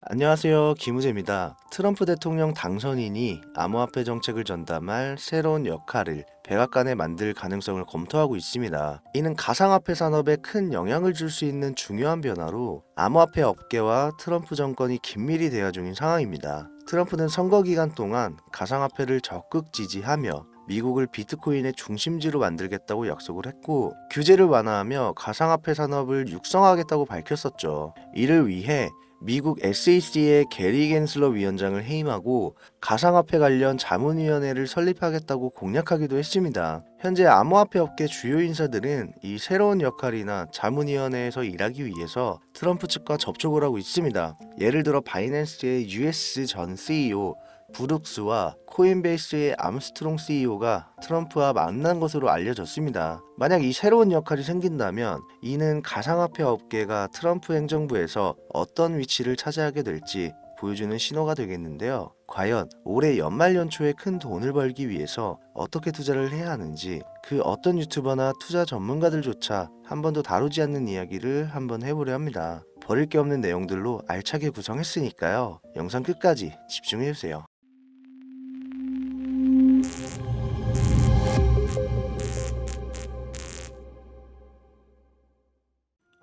안녕하세요. 김우재입니다. 트럼프 대통령 당선인이 암호화폐 정책을 전담할 새로운 역할을 백악관에 만들 가능성을 검토하고 있습니다. 이는 가상화폐 산업에 큰 영향을 줄 수 있는 중요한 변화로 암호화폐 업계와 트럼프 정권이 긴밀히 대화 중인 상황입니다. 트럼프는 선거 기간 동안 가상화폐를 적극 지지하며 미국을 비트코인의 중심지로 만들겠다고 약속을 했고, 규제를 완화하며 가상화폐 산업을 육성하겠다고 밝혔었죠. 이를 위해 미국 SEC의 게리 겐슬러 위원장을 해임하고 가상화폐 관련 자문위원회를 설립하겠다고 공약하기도 했습니다. 현재 암호화폐 업계 주요 인사들은 이 새로운 역할이나 자문위원회에서 일하기 위해서 트럼프 측과 접촉을 하고 있습니다. 예를 들어 바이낸스의 US 전 CEO 브룩스와 코인베이스의 암스트롱 CEO가 트럼프와 만난 것으로 알려졌습니다. 만약 이 새로운 역할이 생긴다면 이는 가상화폐 업계가 트럼프 행정부에서 어떤 위치를 차지하게 될지 보여주는 신호가 되겠는데요. 과연 올해 연말 연초에 큰 돈을 벌기 위해서 어떻게 투자를 해야 하는지, 그 어떤 유튜버나 투자 전문가들조차 한 번도 다루지 않는 이야기를 한번 해보려 합니다. 버릴 게 없는 내용들로 알차게 구성했으니까요. 영상 끝까지 집중해주세요.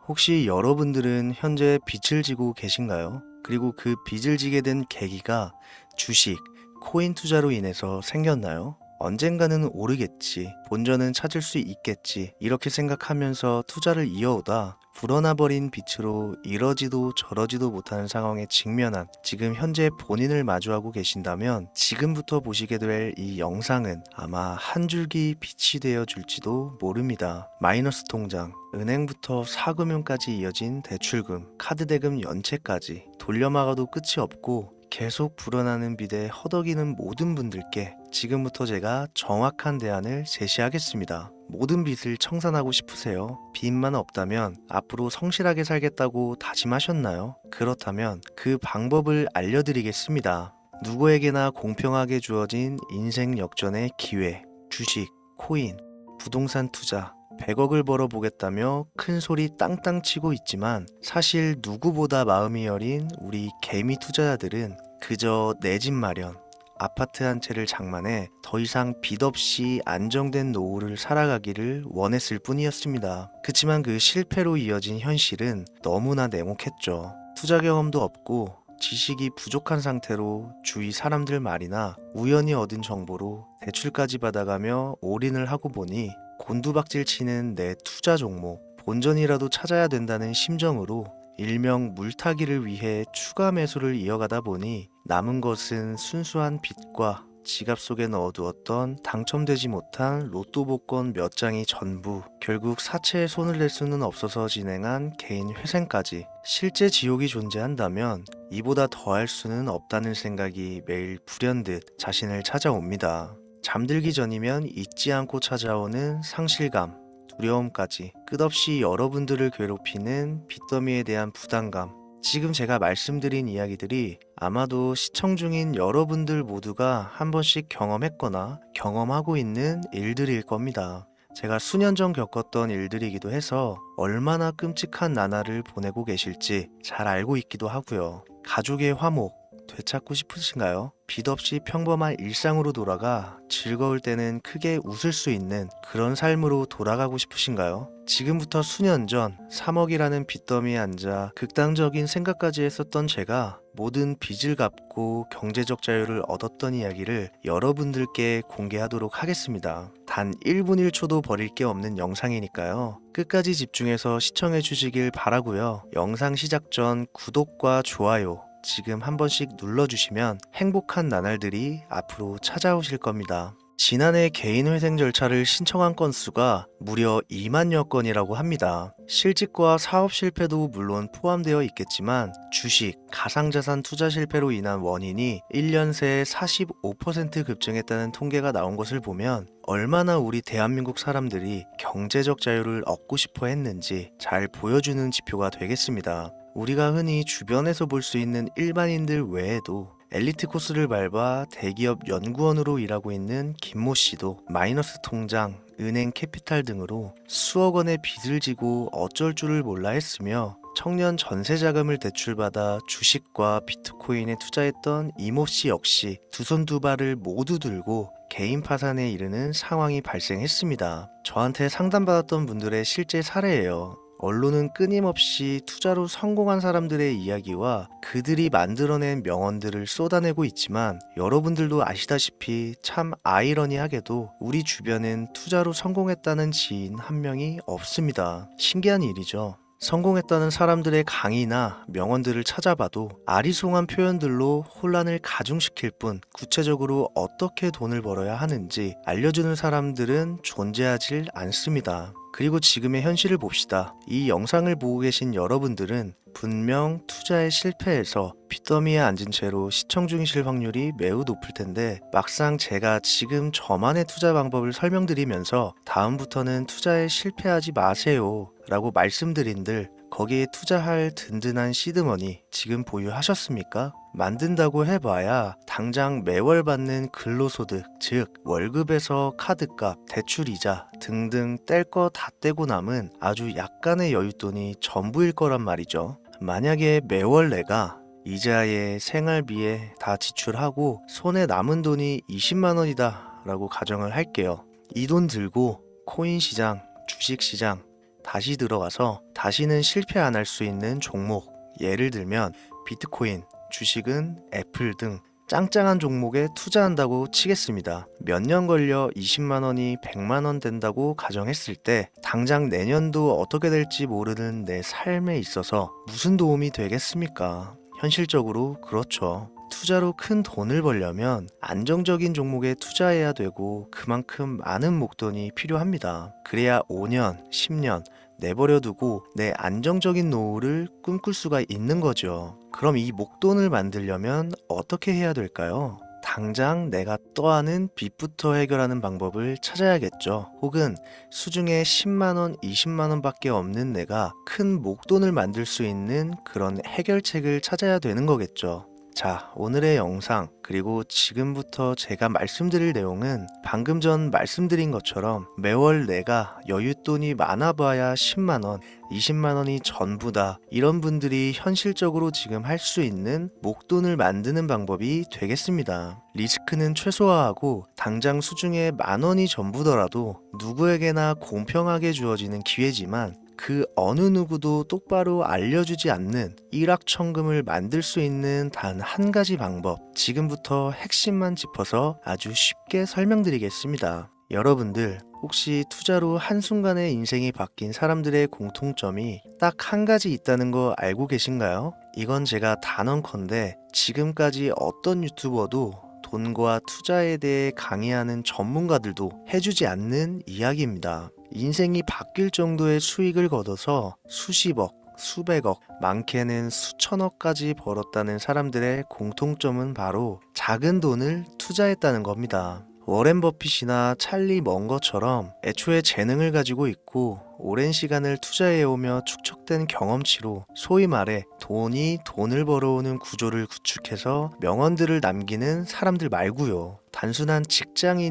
혹시 여러분들은 현재 빚을 지고 계신가요? 그리고 그 빚을 지게 된 계기가 주식, 코인 투자로 인해서 생겼나요? 언젠가는 오르겠지, 본전은 찾을 수 있겠지, 이렇게 생각하면서 투자를 이어오다 불어나 버린 빚으로 이러지도 저러지도 못하는 상황에 직면한 지금 현재 본인을 마주하고 계신다면 지금부터 보시게 될 이 영상은 아마 한 줄기 빛이 되어 줄지도 모릅니다. 마이너스 통장, 은행부터 사금융까지 이어진 대출금, 카드 대금 연체까지 돌려막아도 끝이 없고 계속 불어나는 빚에 허덕이는 모든 분들께 지금부터 제가 정확한 대안을 제시하겠습니다. 모든 빚을 청산하고 싶으세요? 빚만 없다면 앞으로 성실하게 살겠다고 다짐하셨나요? 그렇다면 그 방법을 알려드리겠습니다. 누구에게나 공평하게 주어진 인생 역전의 기회, 주식, 코인, 부동산 투자, 100억을 벌어보겠다며 큰 소리 땅땅 치고 있지만 사실 누구보다 마음이 여린 우리 개미 투자자들은 그저 내 집 마련, 아파트 한 채를 장만해 더 이상 빚 없이 안정된 노후를 살아가기를 원했을 뿐이었습니다. 그치만 그 실패로 이어진 현실은 너무나 냉혹했죠. 투자 경험도 없고 지식이 부족한 상태로 주위 사람들 말이나 우연히 얻은 정보로 대출까지 받아가며 올인을 하고 보니 곤두박질 치는 내 투자 종목, 본전이라도 찾아야 된다는 심정으로 일명 물타기를 위해 추가 매수를 이어가다 보니 남은 것은 순수한 빚과 지갑 속에 넣어두었던 당첨되지 못한 로또 복권 몇 장이 전부, 결국 사채에 손을 댈 수는 없어서 진행한 개인 회생까지. 실제 지옥이 존재한다면 이보다 더할 수는 없다는 생각이 매일 불현듯 자신을 찾아옵니다. 잠들기 전이면 잊지 않고 찾아오는 상실감, 두려움까지 끝없이 여러분들을 괴롭히는 빚더미에 대한 부담감. 지금 제가 말씀드린 이야기들이 아마도 시청 중인 여러분들 모두가 한 번씩 경험했거나 경험하고 있는 일들일 겁니다. 제가 수년 전 겪었던 일들이기도 해서 얼마나 끔찍한 나날을 보내고 계실지 잘 알고 있기도 하고요. 가족의 화목 되찾고 싶으신가요? 빚 없이 평범한 일상으로 돌아가 즐거울 때는 크게 웃을 수 있는 그런 삶으로 돌아가고 싶으신가요? 지금부터 수년 전 3억이라는 빚더미에 앉아 극단적인 생각까지 했었던 제가 모든 빚을 갚고 경제적 자유를 얻었던 이야기를 여러분들께 공개하도록 하겠습니다. 단 1분 1초도 버릴 게 없는 영상이니까요. 끝까지 집중해서 시청해 주시길 바라고요. 영상 시작 전 구독과 좋아요 지금 한 번씩 눌러주시면 행복한 나날들이 앞으로 찾아오실 겁니다. 지난해 개인회생 절차를 신청한 건수가 무려 2만여 건이라고 합니다. 실직과 사업 실패도 물론 포함되어 있겠지만 주식, 가상자산 투자 실패로 인한 원인이 1년 새에 45% 급증했다는 통계가 나온 것을 보면 얼마나 우리 대한민국 사람들이 경제적 자유를 얻고 싶어 했는지 잘 보여주는 지표가 되겠습니다. 우리가 흔히 주변에서 볼 수 있는 일반인들 외에도 엘리트 코스를 밟아 대기업 연구원으로 일하고 있는 김모 씨도 마이너스 통장, 은행 캐피탈 등으로 수억 원의 빚을 지고 어쩔 줄을 몰라 했으며 청년 전세 자금을 대출받아 주식과 비트코인에 투자했던 이모 씨 역시 두 손 두 발을 모두 들고 개인 파산에 이르는 상황이 발생했습니다. 저한테 상담받았던 분들의 실제 사례예요. 언론은 끊임없이 투자로 성공한 사람들의 이야기와 그들이 만들어낸 명언들을 쏟아내고 있지만 여러분들도 아시다시피 참 아이러니하게도 우리 주변엔 투자로 성공했다는 지인 한 명이 없습니다. 신기한 일이죠. 성공했다는 사람들의 강의나 명언들을 찾아봐도 아리송한 표현들로 혼란을 가중시킬 뿐 구체적으로 어떻게 돈을 벌어야 하는지 알려주는 사람들은 존재하질 않습니다. 그리고 지금의 현실을 봅시다. 이 영상을 보고 계신 여러분들은 분명 투자에 실패해서 빚더미에 앉은 채로 시청 중이실 확률이 매우 높을 텐데 막상 제가 지금 저만의 투자 방법을 설명드리면서 다음부터는 투자에 실패하지 마세요 라고 말씀드린들 거기에 투자할 든든한 시드머니 지금 보유하셨습니까? 만든다고 해봐야 당장 매월 받는 근로소득, 즉 월급에서 카드값, 대출이자 등등 뗄 거 다 떼고 남은 아주 약간의 여윳돈이 전부일 거란 말이죠. 만약에 매월 내가 이자에 생활비에 다 지출하고 손에 남은 돈이 20만 원이다 라고 가정을 할게요. 이 돈 들고 코인 시장, 주식 시장 다시 들어가서 다시는 실패 안 할 수 있는 종목, 예를 들면 비트코인, 주식은 애플 등 짱짱한 종목에 투자한다고 치겠습니다. 몇 년 걸려 20만 원이 100만 원 된다고 가정했을 때 당장 내년도 어떻게 될지 모르는 내 삶에 있어서 무슨 도움이 되겠습니까? 현실적으로 그렇죠. 투자로 큰 돈을 벌려면 안정적인 종목에 투자해야 되고 그만큼 많은 목돈이 필요합니다. 그래야 5년, 10년 내버려 두고 내 안정적인 노후를 꿈꿀 수가 있는 거죠. 그럼 이 목돈을 만들려면 어떻게 해야 될까요? 당장 내가 떠안은 빚부터 해결하는 방법을 찾아야겠죠. 혹은 수중에 10만원, 20만원 밖에 없는 내가 큰 목돈을 만들 수 있는 그런 해결책을 찾아야 되는 거겠죠. 자, 오늘의 영상 그리고 지금부터 제가 말씀드릴 내용은 방금 전 말씀드린 것처럼 매월 내가 여윳돈이 많아봐야 10만원, 20만원이 전부다 이런 분들이 현실적으로 지금 할 수 있는 목돈을 만드는 방법이 되겠습니다. 리스크는 최소화하고 당장 수중에 만원이 전부더라도 누구에게나 공평하게 주어지는 기회지만 그 어느 누구도 똑바로 알려주지 않는 일확천금을 만들 수 있는 단 한 가지 방법, 지금부터 핵심만 짚어서 아주 쉽게 설명드리겠습니다. 여러분들 혹시 투자로 한순간에 인생이 바뀐 사람들의 공통점이 딱 한 가지 있다는 거 알고 계신가요? 이건 제가 단언컨대 지금까지 어떤 유튜버도 돈과 투자에 대해 강의하는 전문가들도 해주지 않는 이야기입니다. 인생이 바뀔 정도의 수익을 거둬서 수십억, 수백억, 많게는 수천억까지 벌었다는 사람들의 공통점은 바로 작은 돈을 투자했다는 겁니다. 워렌 버핏이나 찰리 먼거처럼 애초에 재능을 가지고 있고 오랜 시간을 투자해오며 축적된 경험치로 소위 말해 돈이 돈을 벌어오는 구조를 구축해서 명언들을 남기는 사람들 말고요. 단순한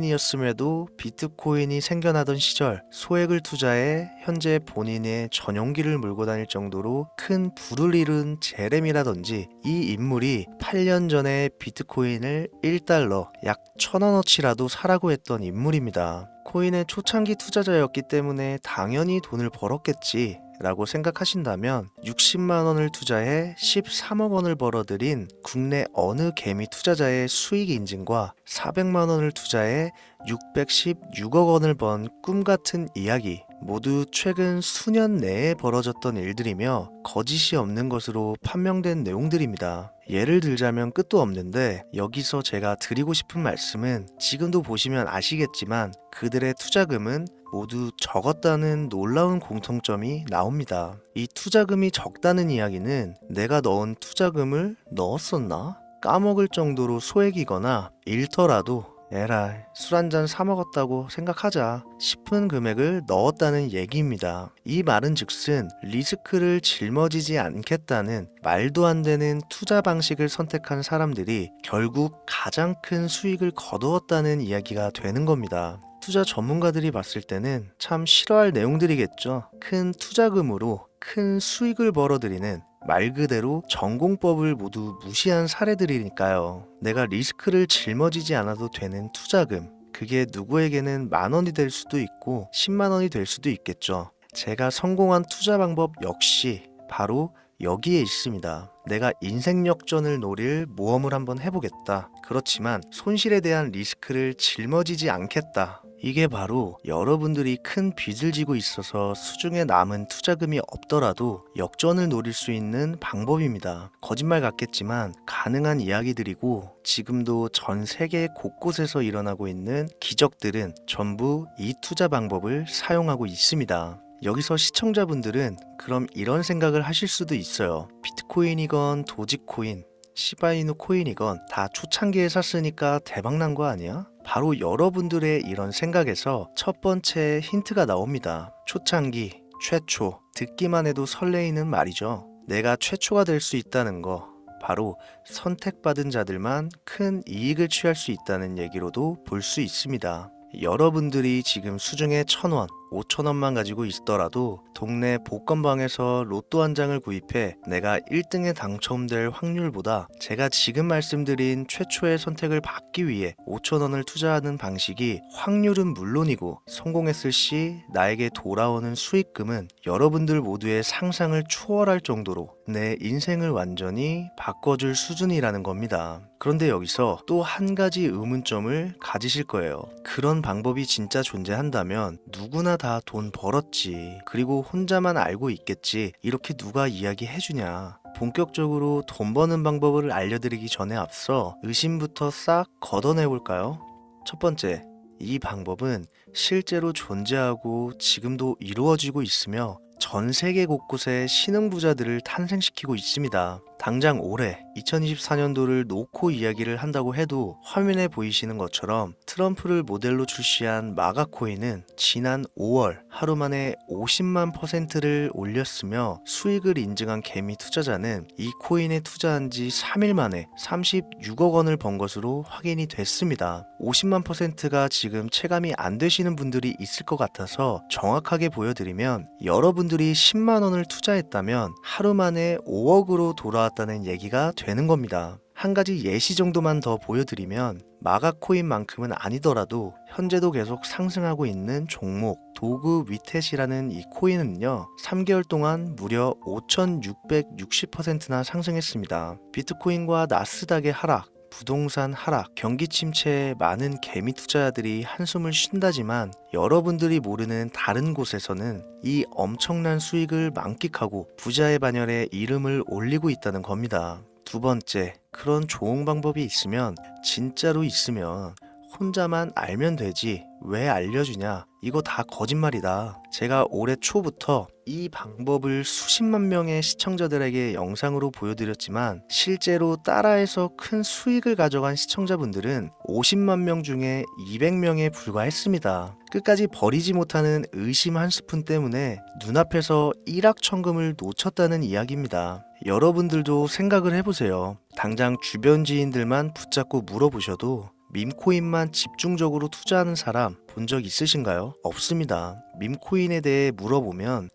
직장인이었음에도 비트코인이 생겨나던 시절 소액을 투자해 현재 본인의 전용기를 몰고 다닐 정도로 큰 부를 이룬 제렘이라든지 이 인물이 8년 전에 비트코인을 1달러 약 1,000원어치라도 사라고 했던 인물입니다. 코인의 초창기 투자자였기 때문에 당연히 돈을 벌었겠지 라고 생각하신다면 60만원을 투자해 13억 원을 벌어들인 국내 어느 개미 투자자의 수익 인증과 400만원을 투자해 616억 원을 번 꿈같은 이야기, 모두 최근 수년 내에 벌어졌던 일들이며 거짓이 없는 것으로 판명된 내용들입니다. 예를 들자면 끝도 없는데 여기서 제가 드리고 싶은 말씀은 지금도 보시면 아시겠지만 그들의 투자금은 모두 적었다는 놀라운 공통점이 나옵니다. 이 투자금이 적다는 이야기는 내가 넣은 투자금을 넣었었나? 까먹을 정도로 소액이거나 잃더라도 에라 술 한잔 사 먹었다고 생각하자 싶은 금액을 넣었다는 얘기입니다. 이 말은 즉슨 리스크를 짊어지지 않겠다는 말도 안 되는 투자 방식을 선택한 사람들이 결국 가장 큰 수익을 거두었다는 이야기가 되는 겁니다. 투자 전문가들이 봤을 때는 참 싫어할 내용들이겠죠. 큰 투자금으로 큰 수익을 벌어들이는 말 그대로 전공법을 모두 무시한 사례들이니까요. 내가 리스크를 짊어지지 않아도 되는 투자금, 그게 누구에게는 10,000원이 될 수도 있고 10만 원이 될 수도 있겠죠. 제가 성공한 투자 방법 역시 바로 여기에 있습니다. 내가 인생 역전을 노릴 모험을 한번 해보겠다. 그렇지만 손실에 대한 리스크를 짊어지지 않겠다. 이게 바로 여러분들이 큰 빚을 지고 있어서 수중에 남은 투자금이 없더라도 역전을 노릴 수 있는 방법입니다. 거짓말 같겠지만 가능한 이야기들이고 지금도 전 세계 곳곳에서 일어나고 있는 기적들은 전부 이 투자 방법을 사용하고 있습니다. 여기서 시청자분들은 그럼 이런 생각을 하실 수도 있어요. 비트코인이건 도지코인, 시바이누 코인이건 다 초창기에 샀으니까 대박난 거 아니야? 바로 여러분들의 이런 생각에서 첫 번째 힌트가 나옵니다. 초창기, 최초, 듣기만 해도 설레이는 말이죠. 내가 최초가 될 수 있다는 거, 바로 선택받은 자들만 큰 이익을 취할 수 있다는 얘기로도 볼 수 있습니다. 여러분들이 지금 수중에 1,000원, 5,000원만 가지고 있더라도 동네 복권방에서 로또 한 장을 구입해 내가 1등에 당첨될 확률보다 제가 지금 말씀드린 최초의 선택을 받기 위해 5,000원을 투자하는 방식이 확률은 물론이고 성공했을 시 나에게 돌아오는 수익금은 여러분들 모두의 상상을 초월할 정도로 내 인생을 완전히 바꿔줄 수준이라는 겁니다. 그런데 여기서 또 한 가지 의문점을 가지실 거예요. 그런 방법이 진짜 존재한다면 누구나 다 돈 벌었지. 그리고 혼자만 알고 있겠지. 이렇게 누가 이야기해주냐. 본격적으로 돈 버는 방법을 알려드리기 전에 앞서 의심부터 싹 걷어내볼까요? 첫 번째, 이 방법은 실제로 존재하고 지금도 이루어지고 있으며 전 세계 곳곳에 신흥부자들을 탄생시키고 있습니다. 당장 올해 2024년도를 놓고 이야기를 한다고 해도 화면에 보이시는 것처럼 트럼프를 모델로 출시한 마가코인은 지난 5월 하루 만에 50만%를 올렸으며 수익을 인증한 개미 투자자는 이 코인에 투자한 지 3일 만에 36억 원을 번 것으로 확인이 됐습니다. 50만%가 지금 체감이 안 되시는 분들이 있을 것 같아서 정확하게 보여드리면 여러분들이 10만 원을 투자했다면 하루 만에 5억으로 돌아왔다는 얘기가 되는 겁니다. 한 가지 예시 정도만 더 보여드리면 마가코인만큼은 아니더라도 현재도 계속 상승하고 있는 종목 도구 위텟이라는 이 코인은요 3개월 동안 무려 5,660%나 상승했습니다. 비트코인과 나스닥의 하락, 부동산 하락, 경기 침체에 많은 개미 투자자들이 한숨을 쉰다지만 여러분들이 모르는 다른 곳에서는 이 엄청난 수익을 만끽하고 부자의 반열에 이름을 올리고 있다는 겁니다. 두 번째, 그런 좋은 방법이 있으면 진짜로 있으면 혼자만 알면 되지 왜 알려주냐, 이거 다 거짓말이다. 제가 올해 초부터 이 방법을 수십만 명의 시청자들에게 영상으로 보여드렸지만 실제로 따라해서 큰 수익을 가져간 시청자분들은 50만 명 중에 200명에 불과했습니다. 끝까지 버리지 못하는 의심 한 스푼 때문에 눈앞에서 일확천금을 놓쳤다는 이야기입니다. 여러분들도 생각을 해보세요. 당장 주변 지인들만 붙잡고 물어보셔도 밈코인만 집중적으로 투자하는 사람 본 적 있으신가요? 없습니다. 밈코인에 대해 물어보면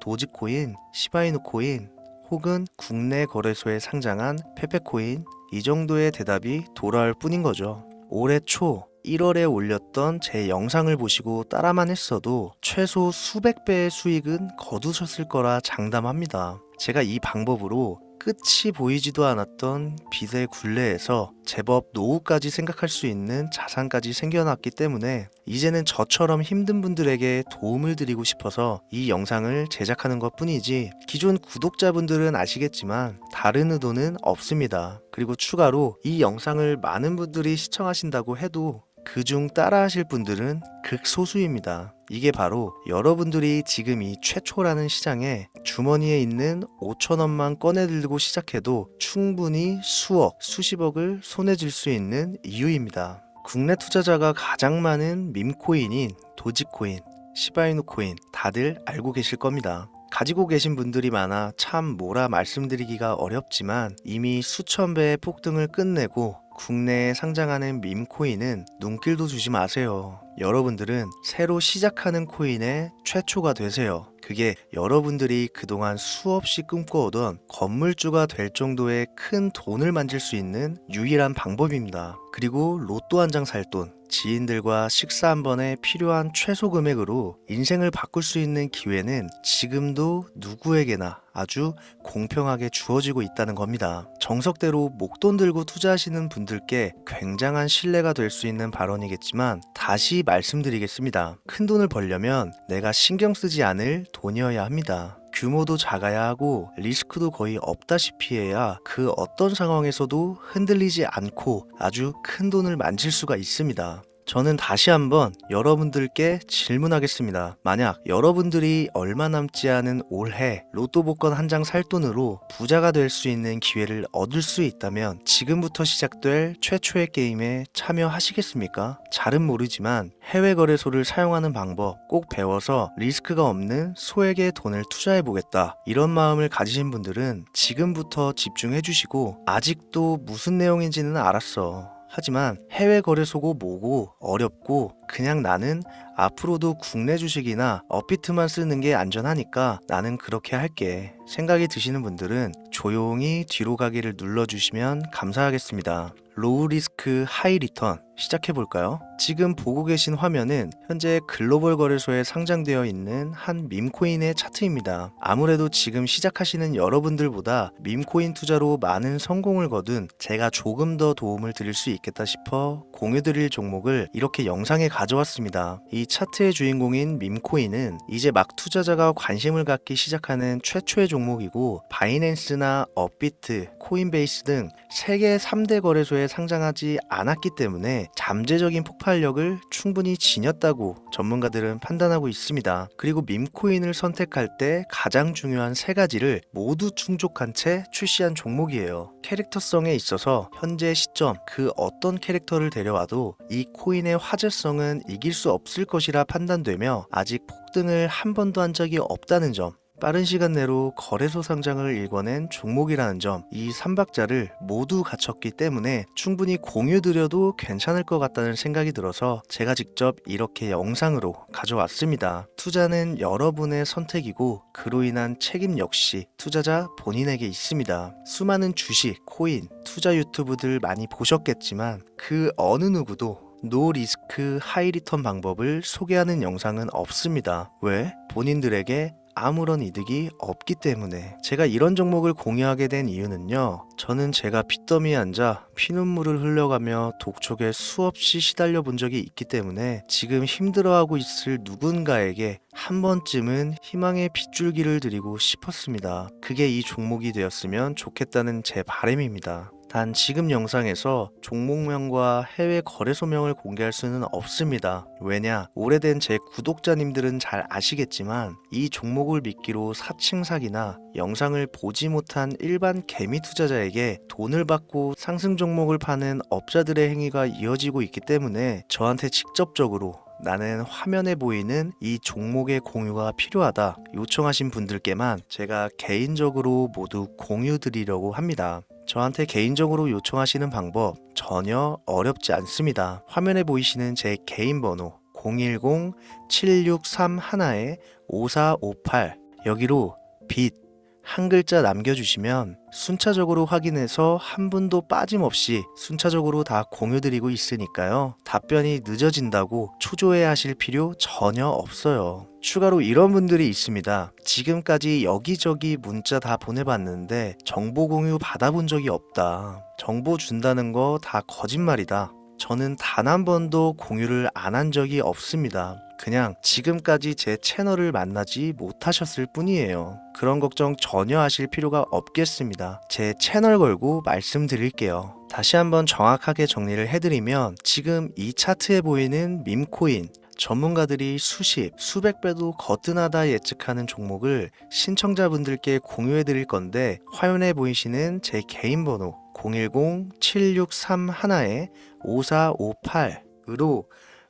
도지코인, 시바이누 코인 혹은 국내 거래소에 상장한 페페코인 이 정도의 대답이 돌아올 뿐인 거죠. 올해 초 1월에 올렸던 제 영상을 보시고 따라만 했어도 최소 수백 배의 수익은 거두셨을 거라 장담합니다. 제가 이 방법으로 끝이 보이지도 않았던 빚의 굴레에서 제법 노후까지 생각할 수 있는 자산까지 생겨났기 때문에 이제는 저처럼 힘든 분들에게 도움을 드리고 싶어서 이 영상을 제작하는 것 뿐이지 기존 구독자분들은 아시겠지만 다른 의도는 없습니다. 그리고 추가로 이 영상을 많은 분들이 시청하신다고 해도 그중 따라하실 분들은 극소수입니다. 이게 바로 여러분들이 지금 이 최초라는 시장에 주머니에 있는 5,000원만 꺼내들고 시작해도 충분히 수억, 수십억을 손에 쥘 수 있는 이유입니다. 국내 투자자가 가장 많은 밈코인인 도지코인, 시바이누 코인 다들 알고 계실 겁니다. 가지고 계신 분들이 많아 참 뭐라 말씀드리기가 어렵지만 이미 수천 배의 폭등을 끝내고 국내에 상장하는 밈코인은 눈길도 주지 마세요. 여러분들은 새로 시작하는 코인의 최초가 되세요. 그게 여러분들이 그동안 수없이 꿈꿔오던 건물주가 될 정도의 큰 돈을 만질 수 있는 유일한 방법입니다. 그리고 로또 한 장 살 돈, 지인들과 식사 한 번에 필요한 최소 금액으로 인생을 바꿀 수 있는 기회는 지금도 누구에게나 아주 공평하게 주어지고 있다는 겁니다. 정석대로 목돈 들고 투자하시는 분들께 굉장한 신뢰가 될 수 있는 발언이겠지만 다시 말씀드리겠습니다. 큰 돈을 벌려면 내가 신경 쓰지 않을 돈이어야 합니다. 규모도 작아야 하고 리스크도 거의 없다시피 해야 그 어떤 상황에서도 흔들리지 않고 아주 큰 돈을 만질 수가 있습니다. 저는 다시 한번 여러분들께 질문하겠습니다. 만약 여러분들이 얼마 남지 않은 올해 로또 복권 한 장 살 돈으로 부자가 될 수 있는 기회를 얻을 수 있다면 지금부터 시작될 최초의 게임에 참여하시겠습니까? 잘은 모르지만 해외 거래소를 사용하는 방법 꼭 배워서 리스크가 없는 소액의 돈을 투자해 보겠다. 이런 마음을 가지신 분들은 지금부터 집중해 주시고 아직도 무슨 내용인지는 알았어. 하지만 해외 거래소고 뭐고 어렵고 그냥 나는 앞으로도 국내 주식이나 업비트만 쓰는 게 안전하니까 나는 그렇게 할게 생각이 드시는 분들은 조용히 뒤로 가기를 눌러주시면 감사하겠습니다. 로우 리스크 하이 리턴 시작해 볼까요? 지금 보고 계신 화면은 현재 글로벌 거래소에 상장되어 있는 한 밈코인의 차트입니다. 아무래도 지금 시작하시는 여러분들보다 밈코인 투자로 많은 성공을 거둔 제가 조금 더 도움을 드릴 수 있겠다 싶어 공유드릴 종목을 이렇게 영상에 가져왔습니다. 이 차트의 주인공인 밈코인은 이제 막 투자자가 관심을 갖기 시작하는 최초의 종목이고 바이낸스나 업비트, 코인베이스 등 세계 3대 거래소에 상장하지 않았기 때문에 잠재적인 폭발력을 충분히 지녔다고 전문가들은 판단하고 있습니다. 그리고 밈코인을 선택할 때 가장 중요한 세 가지를 모두 충족한 채 출시한 종목이에요. 캐릭터성에 있어서 현재 시점 그 어떤 캐릭터를 데려와도 이 코인의 화제성은 이길 수 없을 것이라 판단되며 아직 폭등을 한 번도 한 적이 없다는 점, 빠른 시간 내로 거래소 상장을 일궈낸 종목이라는 점, 이 3박자를 모두 갖췄기 때문에 충분히 공유드려도 괜찮을 것 같다는 생각이 들어서 제가 직접 이렇게 영상으로 가져왔습니다. 투자는 여러분의 선택이고 그로 인한 책임 역시 투자자 본인에게 있습니다. 수많은 주식, 코인, 투자 유튜브들 많이 보셨겠지만 그 어느 누구도 노 리스크 하이 리턴 방법을 소개하는 영상은 없습니다. 왜? 본인들에게 아무런 이득이 없기 때문에. 제가 이런 종목을 공유하게 된 이유는요, 저는 제가 빚더미에 앉아 피눈물을 흘려가며 독촉에 수없이 시달려 본 적이 있기 때문에 지금 힘들어하고 있을 누군가에게 한 번쯤은 희망의 빗줄기를 드리고 싶었습니다. 그게 이 종목이 되었으면 좋겠다는 제 바람입니다. 단 지금 영상에서 종목명과 해외 거래소명을 공개할 수는 없습니다. 왜냐? 오래된 제 구독자님들은 잘 아시겠지만 이 종목을 미끼로 사칭 사기나 영상을 보지 못한 일반 개미 투자자에게 돈을 받고 상승 종목을 파는 업자들의 행위가 이어지고 있기 때문에 저한테 직접적으로 나는 화면에 보이는 이 종목의 공유가 필요하다 요청하신 분들께만 제가 개인적으로 모두 공유 드리려고 합니다. 저한테 개인적으로 요청하시는 방법 전혀 어렵지 않습니다. 화면에 보이시는 제 개인 번호 010-7631-5458 여기로 빚 한 글자 남겨주시면 순차적으로 확인해서 한 분도 빠짐없이 순차적으로 다 공유드리고 있으니까요. 답변이 늦어진다고 초조해 하실 필요 전혀 없어요. 추가로 이런 분들이 있습니다. 지금까지 여기저기 문자 다 보내봤는데 정보 공유 받아본 적이 없다. 정보 준다는 거 다 거짓말이다. 저는 단 한 번도 공유를 안 한 적이 없습니다. 그냥 지금까지 제 채널을 만나지 못하셨을 뿐이에요. 그런 걱정 전혀 하실 필요가 없겠습니다. 제 채널 걸고 말씀드릴게요. 다시 한번 정확하게 정리를 해드리면 지금 이 차트에 보이는 밈코인 전문가들이 수십, 수백 배도 거뜬하다 예측하는 종목을 신청자분들께 공유해 드릴 건데 화면에 보이시는 제 개인 번호 010-7631-5458으로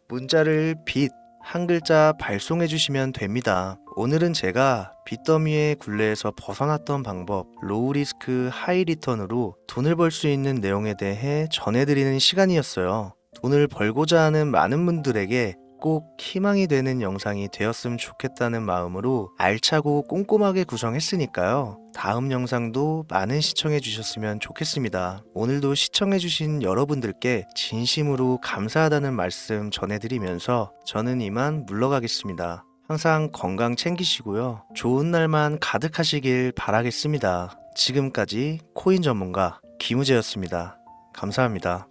문자를 빚 한 글자 발송해 주시면 됩니다. 오늘은 제가 빚더미의 굴레에서 벗어났던 방법, 로우 리스크 하이 리턴으로 돈을 벌 수 있는 내용에 대해 전해드리는 시간이었어요. 돈을 벌고자 하는 많은 분들에게 꼭 희망이 되는 영상이 되었으면 좋겠다는 마음으로 알차고 꼼꼼하게 구성했으니까요. 다음 영상도 많은 시청해 주셨으면 좋겠습니다. 오늘도 시청해 주신 여러분들께 진심으로 감사하다는 말씀 전해드리면서 저는 이만 물러가겠습니다. 항상 건강 챙기시고요. 좋은 날만 가득하시길 바라겠습니다. 지금까지 코인 전문가 김우재였습니다. 감사합니다.